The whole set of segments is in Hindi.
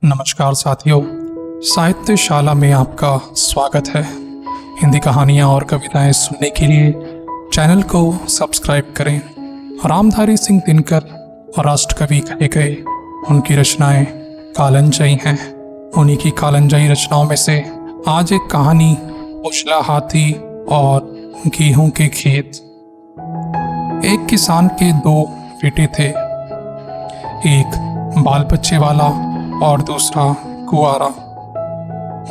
नमस्कार साथियों, साहित्यशाला में आपका स्वागत है। हिंदी कहानियाँ और कविताएं सुनने के लिए चैनल को सब्सक्राइब करें। रामधारी सिंह दिनकर और राष्ट्रकवि कहे गए उनकी रचनाएं कालंजयी हैं। उन्हीं की कालंजयी रचनाओं में से आज एक कहानी उछला हाथी और गेहूं के खेत। एक किसान के दो बेटे थे, एक बाल बच्चे वाला और दूसरा कुंवारा।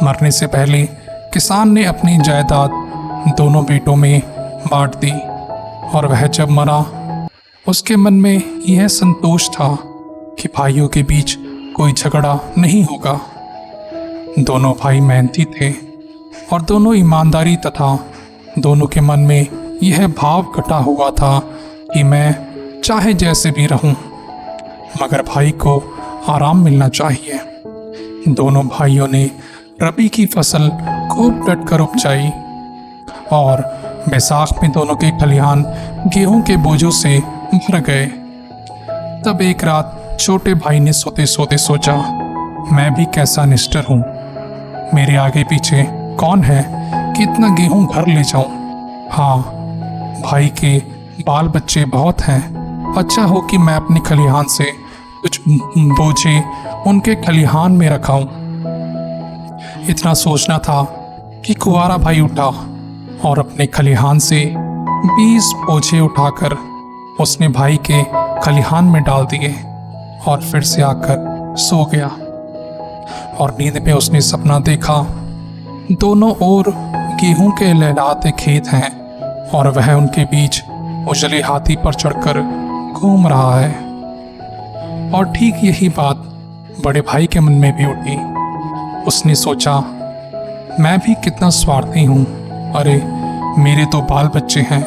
मरने से पहले किसान ने अपनी जायदाद दोनों बेटों में बांट दी और वह जब मरा उसके मन में यह संतोष था कि भाइयों के बीच कोई झगड़ा नहीं होगा। दोनों भाई मेहनती थे और दोनों ईमानदारी तथा दोनों के मन में यह भाव कटा हुआ था कि मैं चाहे जैसे भी रहूं, मगर भाई को आराम मिलना चाहिए। दोनों भाइयों ने रबी की फसल खूब डटकर उपजाई और बैसाख में दोनों के खलिहान गेहूं के बोझों से भर गए। तब एक रात छोटे भाई ने सोते सोते सोचा, मैं भी कैसा निष्ठुर हूँ, मेरे आगे पीछे कौन है कि इतना गेहूं घर ले जाऊं। हाँ, भाई के बाल बच्चे बहुत हैं, अच्छा हो कि मैं अपने खलिहान से कुछ बोझे उनके खलिहान में रखाऊं। इतना सोचना था कि कुंवारा भाई उठा और अपने खलिहान से 20 बोझे उठाकर उसने भाई के खलिहान में डाल दिए और फिर से आकर सो गया। और नींद में उसने सपना देखा, दोनों ओर गेहूं के लहलहाते खेत हैं और वह उनके बीच उजले हाथी पर चढ़कर घूम रहा है। और ठीक यही बात बड़े भाई के मन में भी उठी। उसने सोचा, मैं भी कितना स्वार्थी हूँ, अरे मेरे तो बाल बच्चे हैं,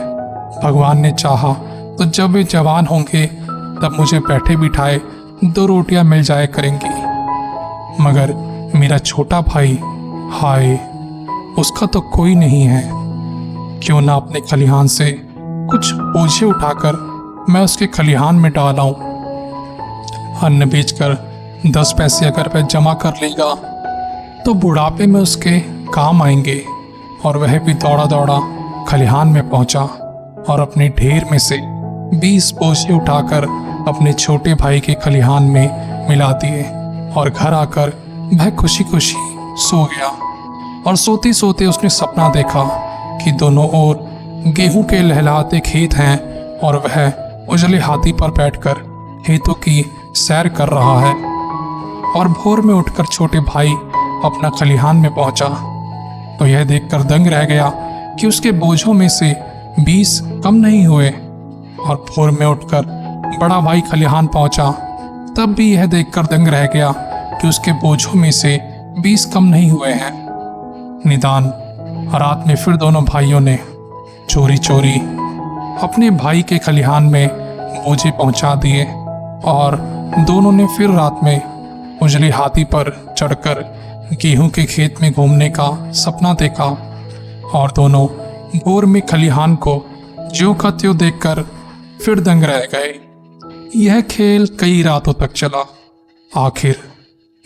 भगवान ने चाहा तो जब वे जवान होंगे तब मुझे बैठे बिठाए 2 रोटियां मिल जाए करेंगी, मगर मेरा छोटा भाई, हाय उसका तो कोई नहीं है। क्यों ना अपने खलिहान से कुछ बोझे उठाकर मैं उसके खलिहान में डाल आऊं। अन्न बेचकर 10 पैसे अगर वह जमा कर लेगा तो बुढ़ापे में उसके काम आएंगे। और वह भी दौड़ा दौड़ा खलिहान में पहुंचा और अपने ढेर में से 20 बोझे उठाकर अपने छोटे भाई के खलिहान में मिला दिए और घर आकर वह खुशी खुशी सो गया। और सोते सोते उसने सपना देखा कि दोनों ओर गेहूं के लहलहाते खेत हैं और वह उजले हाथी पर बैठकर खेतों की सैर कर रहा है। और भोर में उठकर छोटे भाई अपना खलिहान में पहुंचा तो यह देखकर दंग रह गया कि उसके बोझों में से 20 कम नहीं हुए। और भोर में उठकर बड़ा भाई खलिहान पहुंचा, तब भी यह देखकर दंग रह गया कि उसके बोझों में से 20 कम नहीं हुए हैं। निदान रात में फिर दोनों भाइयों ने चोरी चोरी अपने भाई के खलिहान में बोझे पहुंचा दिए और दोनों ने फिर रात में उजले हाथी पर चढ़कर गेहूं के खेत में घूमने का सपना देखा। और दोनों भोर में खलिहान को ज्यों का त्यों देखकर फिर दंग रह गए। यह खेल कई रातों तक चला। आखिर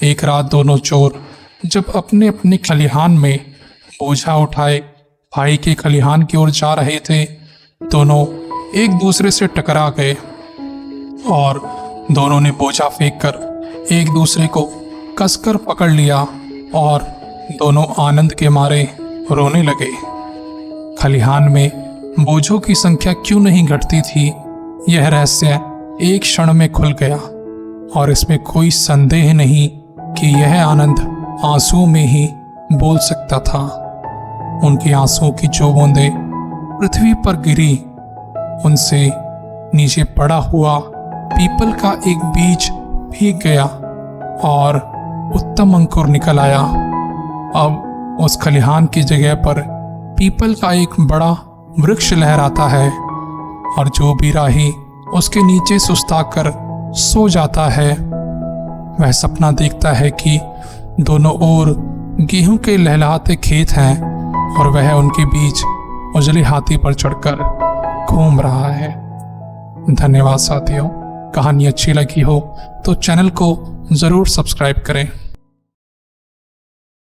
एक रात दोनों चोर जब अपने अपने खलिहान में बोझा उठाए भाई के खलिहान की ओर जा रहे थे, दोनों एक दूसरे से टकरा गए और दोनों ने बोझा फेंककर एक दूसरे को कसकर पकड़ लिया और दोनों आनंद के मारे रोने लगे। खलिहान में बोझों की संख्या क्यों नहीं घटती थी, यह रहस्य एक क्षण में खुल गया। और इसमें कोई संदेह नहीं कि यह आनंद आंसुओं में ही बोल सकता था। उनके आंसुओं की जो बूंदें पृथ्वी पर गिरी, उनसे नीचे पड़ा हुआ पीपल का एक बीज भीग गया और उत्तम अंकुर निकल आया। अब उस खलिहान की जगह पर पीपल का एक बड़ा वृक्ष लहराता है और जो भी राही उसके नीचे सुस्ताकर सो जाता है, वह सपना देखता है कि दोनों ओर गेहूं के लहलहाते खेत हैं और वह उनके बीच उजले हाथी पर चढ़कर घूम रहा है। धन्यवाद साथियों। कहानी अच्छी लगी हो तो चैनल को ज़रूर सब्सक्राइब करें।